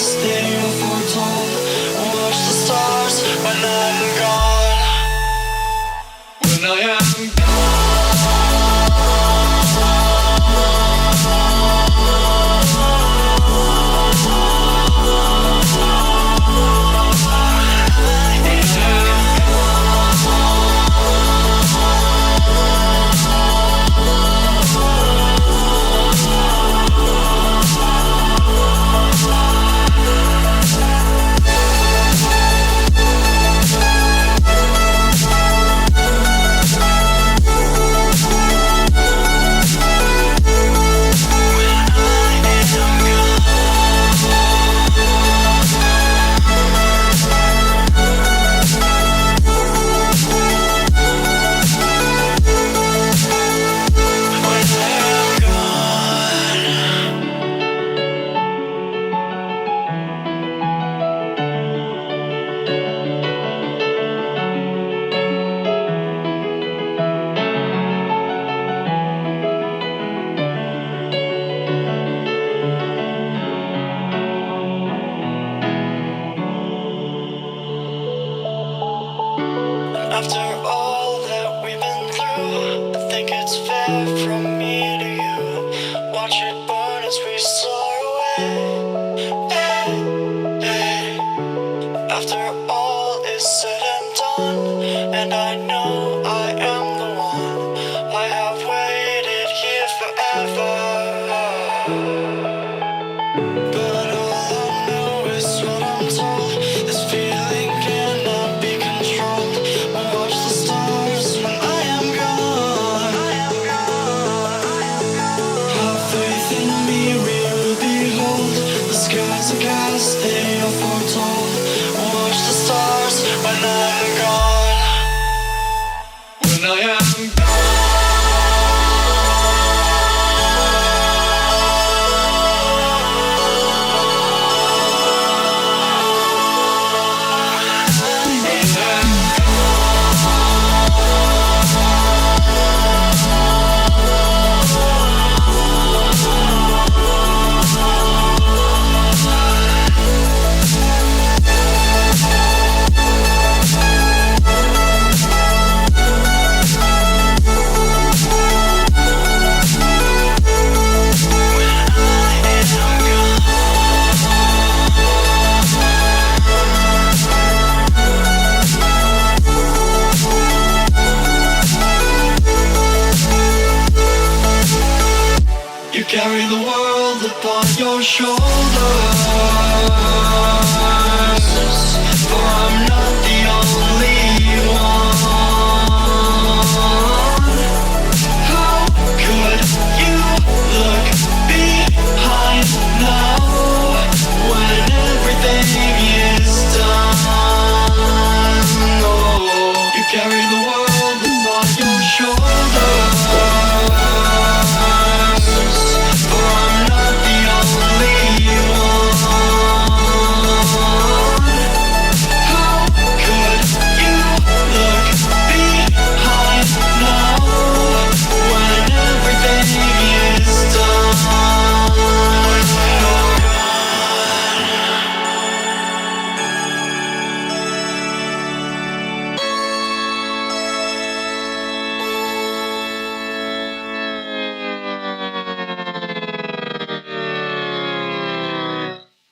skies, they are foretold. Watch the stars when I'm gone. When I am after all that we've been through, I think it's fair from me to you. Watch it burn as we soar away. Hey, hey. After all is said and done, and I know I am the one, I have waited here forever. But all I know is what I'm told. This feeling cannot be controlled. Watch the stars when I am gone. Have faith in me, we will behold. The skies are cast, they are foretold. Watch the stars when I'm gone. When I am gone. You carry the world upon your shoulders, for I'm not